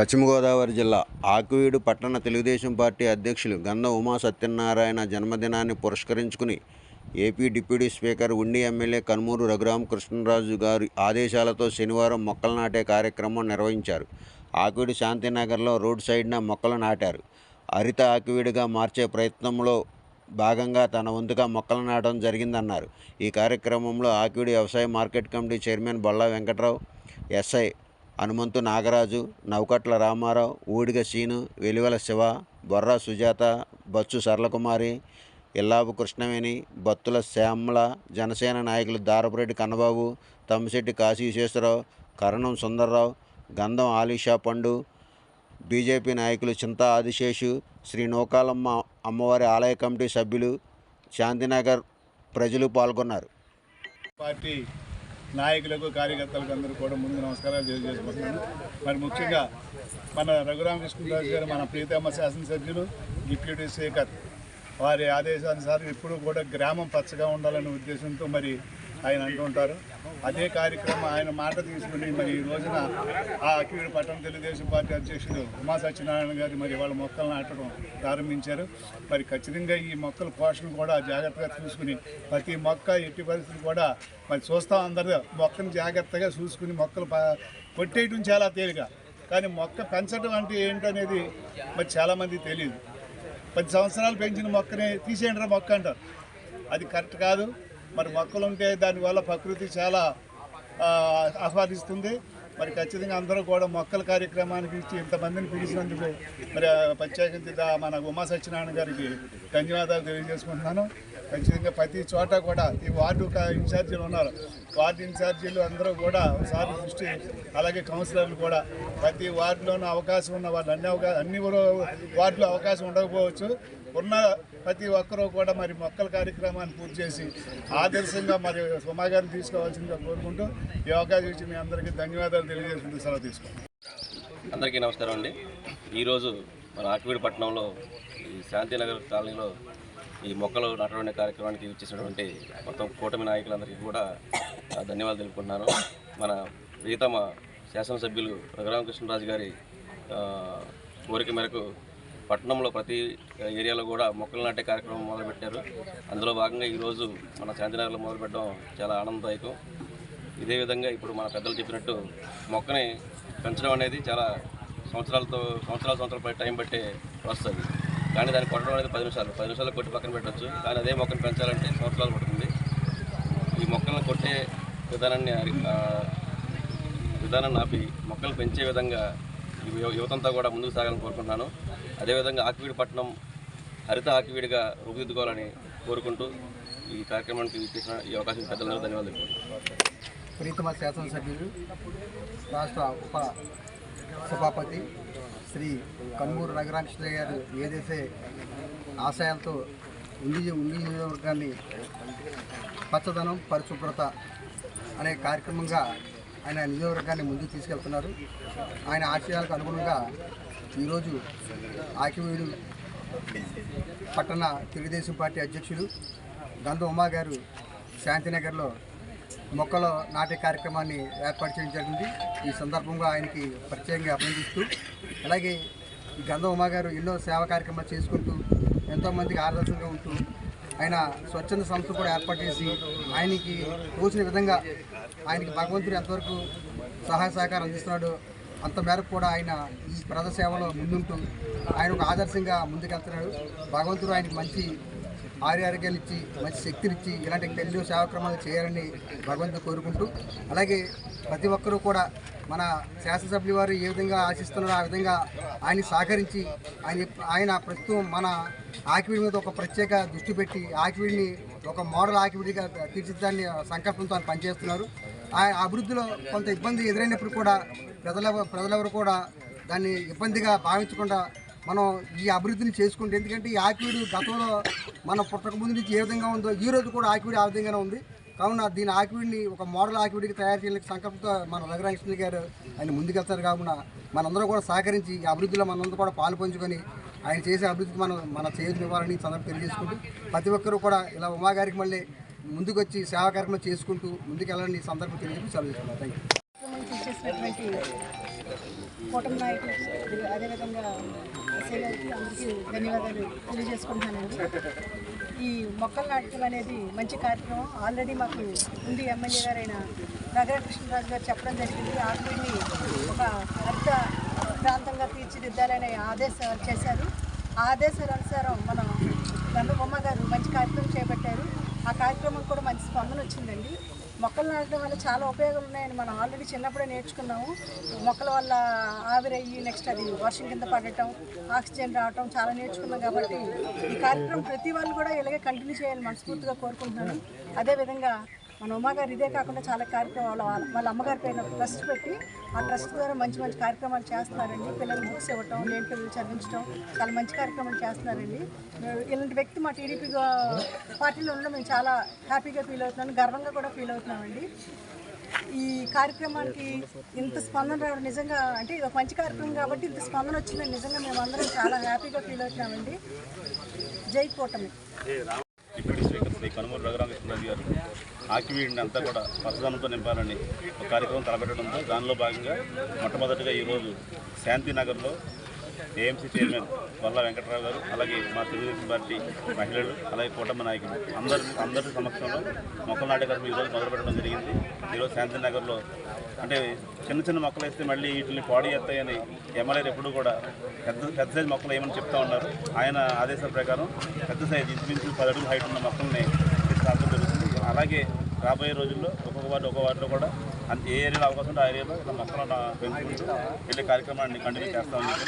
పశ్చిమ గోదావరి జిల్లా ఆకివీడు పట్టణ తెలుగుదేశం పార్టీ అధ్యక్షులు గంధం ఉమా సత్యనారాయణ జన్మదినాన్ని పురస్కరించుకుని ఏపీ డిప్యూటీ స్పీకర్ ఉండి ఎమ్మెల్యే కనుమూరు రఘురామకృష్ణరాజు గారి ఆదేశాలతో శనివారం మొక్కలు నాటే కార్యక్రమం నిర్వహించారు. ఆకివీడు శాంతినగర్లో రోడ్ సైడ్న మొక్కలు నాటారు. హరిత ఆకివీడుగా మార్చే ప్రయత్నంలో భాగంగా తన వంతుగా మొక్కలు నాటడం జరిగిందన్నారు. ఈ కార్యక్రమంలో ఆకివీడు వ్యవసాయ market committee chairman Bolla Venkatrao, SI Hanumanthu Nagaraju, Navakatla Ramarao, Oodiga Srinu, Velivela Siva, Borra Sujatha, Bachchu Saralakumari, Illapu Krishnaveni, Battula Shyamala, Janasena నాయకులు దారపురెడ్డి కన్నబాబు, తమ్మిశెట్టి కాశీ విశ్వేశ్వరరావు, కరణం సుందర్రావు, గంధం ఆలీషా పండు, బీజేపీ నాయకులు చింతా ఆదిశేషు, శ్రీ నూకాలమ్మ అమ్మవారి ఆలయ కమిటీ సభ్యులు, శాంతినగర్ ప్రజలు పాల్గొన్నారు. పార్టీ నాయకులకు కార్యకర్తలకు అందరూ కూడా ముందు నమస్కారాలు తెలియజేసుకుంటున్నాను. మరి ముఖ్యంగా మన రఘురామకృష్ణరాజు గారు మన ప్రీతమ్మ శాసనసభ్యులు, డిప్యూటీ స్పీకర్ వారి ఆదేశానుసారం ఎప్పుడూ కూడా గ్రామం పచ్చగా ఉండాలనే ఉద్దేశంతో మరి ఆయన అంటుంటారు. అదే కార్యక్రమం ఆయన మాట తీసుకుని మరి ఈ రోజున ఆ ఆకివీడు పట్టణ తెలుగుదేశం పార్టీ అధ్యక్షుడు ఉమా సత్యనారాయణ గారు మరి వాళ్ళ మొక్కలు నాటడం ప్రారంభించారు. మరి ఖచ్చితంగా ఈ మొక్కల పోషణ కూడా జాగ్రత్తగా చూసుకుని ప్రతి మొక్క ఎట్టి పరిస్థితులు కూడా మరి చూస్తాం. అందరూ మొక్కను జాగ్రత్తగా చూసుకుని మొక్కలు కొట్టేయడం చాలా తేలిక, కానీ మొక్క పెంచడం అంటే ఏంటనేది మరి చాలామంది తెలియదు. 10 సంవత్సరాలు పెంచిన మొక్కని తీసేయండి మొక్క అంటారు. అది కరెక్ట్ కాదు. మరి మొక్కలు ఉంటే దానివల్ల ప్రకృతి చాలా ఆస్వాదిస్తుంది. మరి ఖచ్చితంగా అందరూ కూడా మొక్కల కార్యక్రమానికి ఇచ్చి ఇంతమందిని పిలిచినందుకు మరి ప్రత్యేకించి మన ఉమా సత్యనారాయణ గారికి ధన్యవాదాలు తెలియజేసుకుంటున్నాను. ఖచ్చితంగా ప్రతి చోట కూడా ఈ వార్డు ఇన్ఛార్జీలు ఉన్నారు, వార్డు ఇన్ఛార్జీలు అందరూ కూడా ఒకసారి దృష్టి, అలాగే కౌన్సిలర్లు కూడా ప్రతి వార్డులోనూ అవకాశం ఉన్న వాళ్ళు అన్ని వార్డులో అవకాశం ఉండకపోవచ్చు, ఉన్న ప్రతి ఒక్కరూ కూడా మరి మొక్కల కార్యక్రమాన్ని పూర్తి చేసి ఆదర్శంగా మరి ఉమా గారిని తీసుకోవాల్సిందిగా కోరుకుంటూ ఈ అవకాశం ఇచ్చి మీ అందరికీ ధన్యవాదాలు తెలియజేసుకుంటూ సెలవు తీసుకుంటాం. అందరికీ నమస్కారం అండి. ఈరోజు మన ఆకివీడు పట్టణంలో ఈ శాంతినగర్ కాలనీలో ఈ మొక్కలు నాటడం కార్యక్రమానికి ఇచ్చేసినటువంటి మొత్తం కూటమి నాయకులందరికీ కూడా ధన్యవాదాలు తెలుపుకుంటున్నాను. మన ప్రీతమ శాసనసభ్యులు రఘురామకృష్ణరాజు గారి కోరిక మేరకు పట్టణంలో ప్రతి ఏరియాలో కూడా మొక్కలు నాటే కార్యక్రమం మొదలుపెట్టారు. అందులో భాగంగా ఈరోజు మన శాంతినగర్లో మొదలుపెట్టడం చాలా ఆనందదాయకం. ఇదే విధంగా ఇప్పుడు మన పెద్దలు చెప్పినట్టు మొక్కని పెంచడం అనేది చాలా సంవత్సరాల టైం బట్టే వస్తుంది. కానీ దాన్ని కొట్టడం అనేది 10 నిమిషాలు కొట్టి పక్కన పెట్టవచ్చు. కానీ అదే మొక్కను పెంచాలంటే సంవత్సరాలు పడుతుంది. ఈ మొక్కలను కొట్టే విధానాన్ని ఆపి మొక్కలు పెంచే విధంగా యువతంతా కూడా ముందుకు సాగాలని కోరుకుంటున్నాను. అదేవిధంగా ఆకివీడు పట్టణం హరిత ఆకివీడుగా రూపుదిద్దుకోవాలని కోరుకుంటూ ఈ కార్యక్రమానికి ఇచ్చేసిన ఈ అవకాశం పెద్దలందరూ ధన్యవాదాలు. ప్రీతమ శాసనసభ్యులు, రాష్ట్ర ఉప సభాపతి శ్రీ కనుమూరు రఘురామకృష్ణ గారు ఏదైతే ఆశయాలతో ఉండి నియోజకవర్గాన్ని పచ్చదనం పరిశుభ్రత అనే కార్యక్రమంగా ఆయన నియోజకవర్గాన్ని ముందుకు తీసుకెళ్తున్నారు. ఆయన ఆశయాలకు అనుగుణంగా ఈరోజు ఆకివీడు పట్టణ తెలుగుదేశం పార్టీ అధ్యక్షులు గంధం ఉమా గారు శాంతినగర్లో మొక్కలు నాటే కార్యక్రమాన్ని ఏర్పాటు చేయడం జరిగింది. ఈ సందర్భంగా ఆయనకి ప్రత్యేకంగా అభినందిస్తూ, అలాగే ఈ గంధం ఉమా గారు ఎన్నో సేవా కార్యక్రమాలు చేసుకుంటూ ఎంతోమందికి ఆదర్శంగా ఉంటూ ఆయన స్వచ్ఛంద సంస్థ కూడా ఏర్పాటు చేసి ఆయనకి తోచిన విధంగా ఆయనకి భగవంతుడు ఎంతవరకు సహాయ సహకారం అందిస్తున్నాడో అంత మేరకు కూడా ఆయన ఈ ప్రజాసేవలో ముందుంటూ ఆయన ఒక ఆదర్శంగా ముందుకెళ్తున్నాడు. భగవంతుడు ఆయనకి మంచి ఆరోగ్యాలు ఇచ్చి మంచి శక్తినిచ్చి ఇలాంటి ఎన్నో సేవాక్రమాలు చేయాలని భగవంతుడు కోరుకుంటూ, అలాగే ప్రతి ఒక్కరూ కూడా మన శాసనసభ్యుల వారు ఏ విధంగా ఆశిస్తున్నారో ఆ విధంగా ఆయన సహకరించి ఆయన ప్రస్తుతం మన ఆకివీడి మీద ఒక ప్రత్యేక దృష్టి పెట్టి ఆకివీడిని ఒక మోడల్ ఆకివీడిగా తీర్చిదిద్దాన్ని సంకల్పంతో ఆయన పనిచేస్తున్నారు. ఆ అభివృద్ధిలో కొంత ఇబ్బంది ఎదురైనప్పుడు కూడా ప్రజలెవరు కూడా దాన్ని ఇబ్బందిగా భావించకుండా మనం ఈ అభివృద్ధిని చేసుకుంటే, ఎందుకంటే ఈ ఆకివీడు గతంలో మన పుట్టక ముందు నుంచి ఏ విధంగా ఉందో ఈ రోజు కూడా ఆకివీడు ఆ విధంగానే ఉంది. కావున దీని ఆకివీడిని ఒక మోడల్ ఆకివీడికి తయారు చేయడానికి సంకల్పంతో మన రఘురామకృష్ణ గారు ఆయన ముందుకెళ్తారు. కావున మనందరూ కూడా సహకరించి ఈ అభివృద్ధిలో మనందరూ కూడా పాలు పంచుకొని ఆయన చేసే అభివృద్ధికి మన చేయూతనివ్వాలని సందర్భం తెలియజేసుకుంటూ, ప్రతి ఒక్కరూ కూడా ఇలా ఉమా గారికి మళ్ళీ ముందుకు వచ్చి సేవా కార్యక్రమం చేసుకుంటూ ముందుకు వెళ్ళాలని సందర్భం తెలియజేసి సెలవు తీసుకున్నాను. Thank you. కూటమి నాయకులకి అదేవిధంగా సేవలకి అందరికీ ధన్యవాదాలు తెలియజేసుకుంటున్నానండి. ఈ మొక్కలు నాటకం అనేది మంచి కార్యక్రమం. ఆల్రెడీ మాకు ఉండి ఎమ్మెల్యే గారైన రఘురామకృష్ణరాజు గారు చెప్పడం జరిగింది. ఆకుని ఒక అర్థ ప్రాంతంగా తీర్చిదిద్దాలని ఆదేశాలు చేశారు. ఆ ఆదేశాల అనుసారం మన గంగమ్మ గారు మంచి కార్యక్రమం చేపట్టారు. ఆ కార్యక్రమం కూడా మంచి స్పందన వచ్చిందండి. మొక్కలు నాటడం వల్ల చాలా ఉపయోగాలు ఉన్నాయని మనం ఆల్రెడీ చిన్నప్పుడే నేర్చుకున్నాము. మొక్కల వల్ల ఆవిరయ్యి నెక్స్ట్ అది వర్షం కింద పడటం, ఆక్సిజన్ రావటం చాలా నేర్చుకున్నాం. కాబట్టి ఈ కార్యక్రమం ప్రతి వాళ్ళు కూడా ఇలాగే కంటిన్యూ చేయాలని మనస్ఫూర్తిగా కోరుకుంటున్నాను. అదేవిధంగా మన ఉమ్మగారు ఇదే కాకుండా చాలా కార్యక్రమాలు వాళ్ళ అమ్మగారి పైన ట్రస్ట్ పెట్టి ఆ ట్రస్ట్ ద్వారా మంచి మంచి కార్యక్రమాలు చేస్తున్నారండి. పిల్లలు బుక్స్ ఇవ్వటం, లేని పిల్లలు చదివించడం చాలా మంచి కార్యక్రమాలు చేస్తున్నారండి. ఇలాంటి వ్యక్తి మా టీడీపీ పార్టీలో ఉండడం మేము చాలా హ్యాపీగా ఫీల్ అవుతున్నాను, గర్వంగా కూడా ఫీల్ అవుతున్నామండి. ఈ కార్యక్రమానికి ఇంత స్పందన రావడం నిజంగా అంటే ఇది ఒక మంచి కార్యక్రమం కాబట్టి ఇంత స్పందన వచ్చిందని నిజంగా మేము అందరం చాలా హ్యాపీగా ఫీల్ అవుతున్నామండి. జై కూటమి. డిప్యూటీ స్పీకర్ శ్రీ కనుమూరు రఘురామకృష్ణరాజు గారు ఆకివీడిని అంతా కూడా పచ్చదనంతో నింపాలని ఒక కార్యక్రమం తలపెట్టడంతో దానిలో భాగంగా మొట్టమొదటిగా ఈరోజు శాంతినగర్లో ఏఎంసీ చైర్మన్ వల్ల వెంకటరావు గారు, అలాగే మా తెలుగుదేశం పార్టీ మహిళలు, అలాగే కూటమి నాయకులు అందరి సమక్షంలో మొక్కలు నాటే కార్యక్రమం ఈరోజు మొదలుపెట్టడం జరిగింది. ఈరోజు శాంతినగర్లో అంటే చిన్న చిన్న మొక్కలు వేస్తే మళ్ళీ వీటిని పాడి ఎత్తాయని ఎమ్మెల్యేలు ఎప్పుడూ కూడా పెద్ద సైజు మొక్కలు ఏమని చెప్తా ఉన్నారు. ఆయన ఆదేశాల ప్రకారం పెద్ద సైజు ఇంచుమించు 10 అడుగుల హైట్ ఉన్న మొక్కల్ని తీసుకురావడం జరుగుతుంది. అలాగే రాబోయే రోజుల్లో ఒక్కొక్క వార్డులో కూడా ఏ ఏరియాలో అవకాశం ఉంటే ఆ ఏరియాలో మొక్కలను పెంచుకుంటూ వెళ్ళే కార్యక్రమాన్ని కంటిన్యూ చేస్తామని